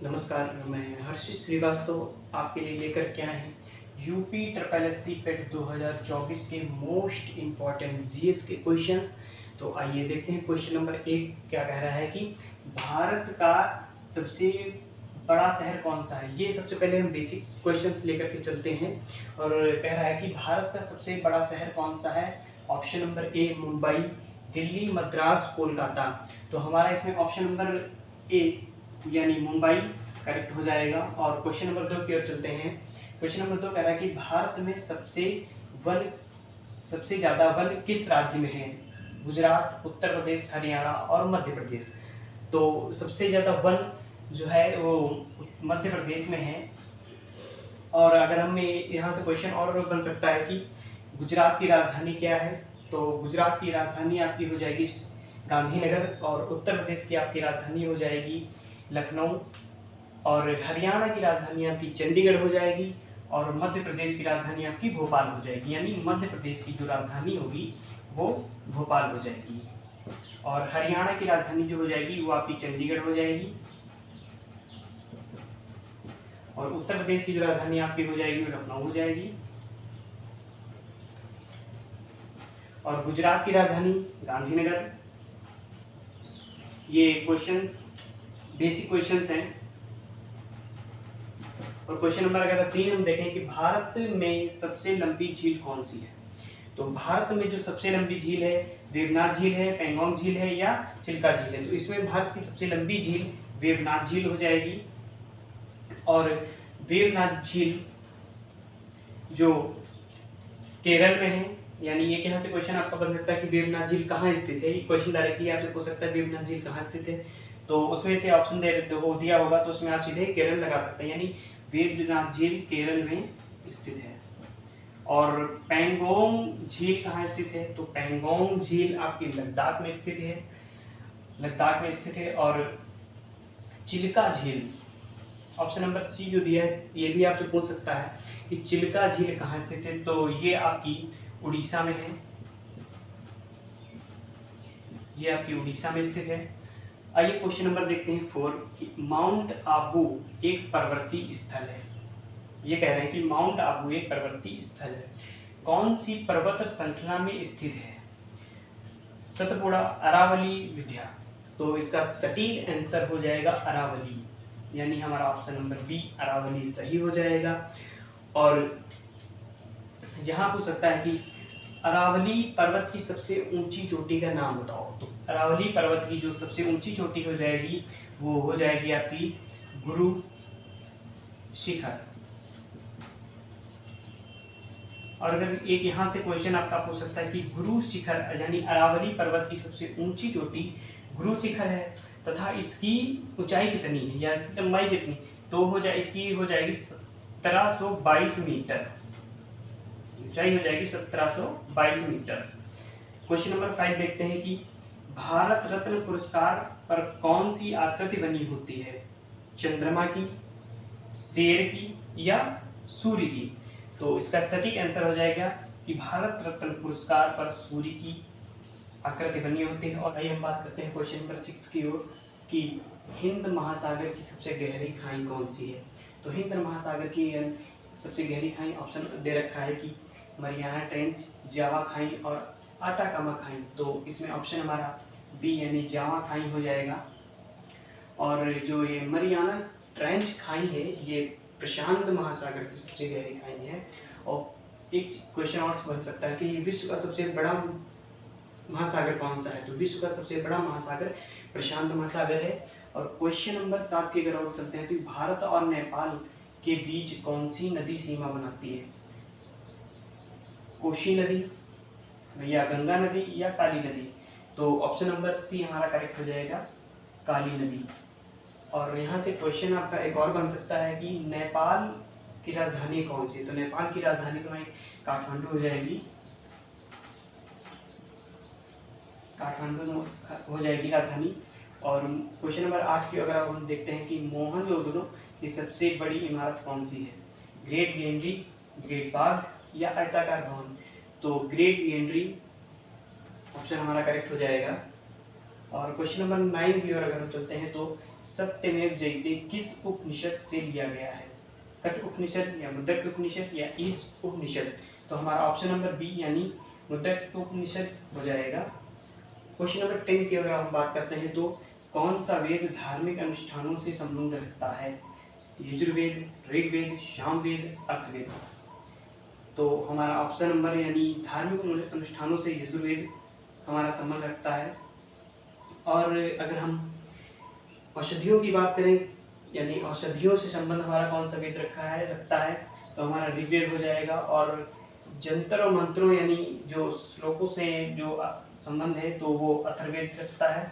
नमस्कार, मैं हर्षित श्रीवास्तव आपके लिए लेकर के आए हैं यूपी ट्रिपल एस सी पेट 2024 के मोस्ट इम्पॉर्टेंट जीएस के क्वेश्चंस। तो आइए देखते हैं क्वेश्चन नंबर 1 क्या कह रहा है कि भारत का सबसे बड़ा शहर कौन सा है। ये सबसे पहले हम बेसिक क्वेश्चंस लेकर के चलते हैं और कह रहा है कि भारत का सबसे बड़ा शहर कौन सा है। Option number A Mumbai, Delhi, Madras, Kolkata. तो हमारा इसमें ऑप्शन नंबर ए यानी मुंबई करेक्ट हो जाएगा। और क्वेश्चन नंबर 2 की ओर चलते हैं। क्वेश्चन नंबर 2 कह रहा है कि भारत में सबसे ज्यादा वन किस राज्य में है। गुजरात, उत्तर प्रदेश, हरियाणा और मध्य प्रदेश। तो सबसे ज्यादा वन जो है वो मध्य प्रदेश में है। और अगर हमें यहाँ से क्वेश्चन और बन सकता है कि गुजरात की राजधानी क्या है, तो गुजरात की राजधानी आपकी हो जाएगी गांधीनगर, और उत्तर प्रदेश की आपकी राजधानी हो जाएगी लखनऊ, और हरियाणा की राजधानी आपकी चंडीगढ़ हो जाएगी, और मध्य प्रदेश की राजधानी आपकी भोपाल हो जाएगी। यानी मध्य प्रदेश की जो राजधानी होगी वो भोपाल हो जाएगी, और हरियाणा की राजधानी जो हो जाएगी वो आपकी चंडीगढ़ हो जाएगी, और उत्तर प्रदेश की जो राजधानी आपकी हो जाएगी वो लखनऊ हो जाएगी, और गुजरात की राजधानी गांधीनगर। ये क्वेश्चंस बेसिक क्वेश्चंस हैं। और क्वेश्चन नंबर अगर 3 हम देखें कि भारत में सबसे लंबी झील कौन सी है। तो भारत में जो सबसे लंबी झील है वेवनाथ झील है, पेंगोंग झील है या चिल्का झील है। तो इसमें भारत की सबसे लंबी झील वेवनाथ झील हो जाएगी। और वेवनाथ झील जो केरल में है, यानी ये यहाँ से क्वेश्चन आपका बन सकता है कि वेवनाथ झील कहाँ स्थित है। ये क्वेश्चन डायरेक्टली आपसे पूछ सकता है वेवनाथ झील कहाँ स्थित है, तो उसमें से ऑप्शन दिया होगा तो उसमें आप सीधे केरल लगा सकते हैं, यानी वेवनाथ झील केरल में स्थित है। और पेंगोंग झील कहाँ स्थित है, तो पेंगोंग झील आपकी लद्दाख में स्थित है। और चिल्का झील ऑप्शन नंबर सी जो दिया है ये भी आपसे पूछ सकता है कि चिल्का झील कहाँ स्थित है, तो ये आपकी उड़ीसा में है। ये आपकी उड़ीसा में स्थित है। आइए क्वेश्चन नंबर देखते हैं 4 कि माउंट आबू एक पर्वतीय स्थल है। ये कह रहे हैं कि माउंट आबू एक पर्वतीय स्थल है, कौन सी पर्वत श्रृंखला में स्थित है। सतपुड़ा, अरावली, विंध्य। तो इसका सटीक आंसर हो जाएगा अरावली, यानी हमारा ऑप्शन नंबर बी अरावली सही हो जाएगा। और यहाँ पूछ सकता है कि अरावली पर्वत की सबसे ऊंची चोटी का नाम बताओ। तो अरावली पर्वत की जो सबसे ऊंची चोटी हो जाएगी वो हो जाएगी आपकी गुरु शिखर। और अगर एक यहाँ से क्वेश्चन आपका पूछ सकता है कि गुरु शिखर यानी अरावली पर्वत की सबसे ऊंची चोटी गुरु शिखर है तथा इसकी ऊंचाई कितनी है या इसकी लंबाई कितनी, तो इसकी हो जाएगी 1722 मीटर। ऊंचाई हो जाएगी 1722 मीटर। क्वेश्चन नंबर 5 देखते हैं कि भारत रत्न पुरस्कार पर कौन सी आकृति बनी होती है। चंद्रमा की, शेर की या सूर्य की। तो इसका सटीक आंसर हो जाएगा कि भारत रत्न पुरस्कार पर सूर्य की आकृति बनी होती है। और आइए हम बात करते हैं क्वेश्चन नंबर 6 की ओर कि हिंद महासागर की सबसे गहरी खाई कौन सी है। तो हिंद महासागर की सबसे गहरी खाई ऑप्शन दे रखा है कि मरियाना ट्रेंच, जावा खाई और आटाकामा खाई। तो इसमें ऑप्शन हमारा बी यानी जावा खाई हो जाएगा। और जो ये मरियाना ट्रेंच खाई है ये प्रशांत महासागर की सबसे गहरी खाई है। और एक क्वेश्चन और बन सकता है कि विश्व का सबसे बड़ा महासागर कौन सा है। तो विश्व का सबसे बड़ा महासागर प्रशांत महासागर है। और क्वेश्चन नंबर 7 की अगर और चलते हैं तो भारत और नेपाल के बीच कौन सी नदी सीमा बनाती है। कोशी नदी या गंगा नदी या काली नदी। तो ऑप्शन नंबर सी हमारा करेक्ट हो जाएगा काली नदी। और यहाँ से क्वेश्चन आपका एक और बन सकता है कि नेपाल की राजधानी कौन सी है। तो नेपाल की राजधानी तो काठमांडू हो जाएगी, काठमांडू हो जाएगी राजधानी। और क्वेश्चन नंबर 8 की अगर हम देखते हैं कि मोहनजोदड़ो की सबसे बड़ी इमारत कौन सी है। ग्रेट गेंडरी, ग्रेट बाग या आयताकार भवन। तो ग्रेट गेंडरी ऑप्शन हमारा करेक्ट हो जाएगा। और क्वेश्चन नंबर 9 की ओर अगर हम चलते हैं तो सत्यमेव जयते किस उपनिषद से लिया गया है? कठ उपनिषद या मुद्दक उपनिषद या ईश उपनिषद? तो हमारा ऑप्शन नंबर बी यानी मुद्दक उपनिषद हो जाएगा। क्वेश्चन नंबर 10 की अगर हम बात करते हैं तो कौन सा वेद धार्मिक अनुष्ठानों से संबंध रखता है? यजुर्वेद, ऋग्वेद, सामवेद, अथर्ववेद? तो हमारा ऑप्शन नंबर यानी धार्मिक अनुष्ठानों से यजुर्वेद हमारा संबंध रखता है। और अगर हम औषधियों की बात करें यानी औषधियों से संबंध हमारा कौन सा वेद रखता है तो हमारा ऋग्वेद हो जाएगा। और जंतर और मंत्रों यानी जो श्लोकों से जो संबंध है तो वो अथर्ववेद रखता है।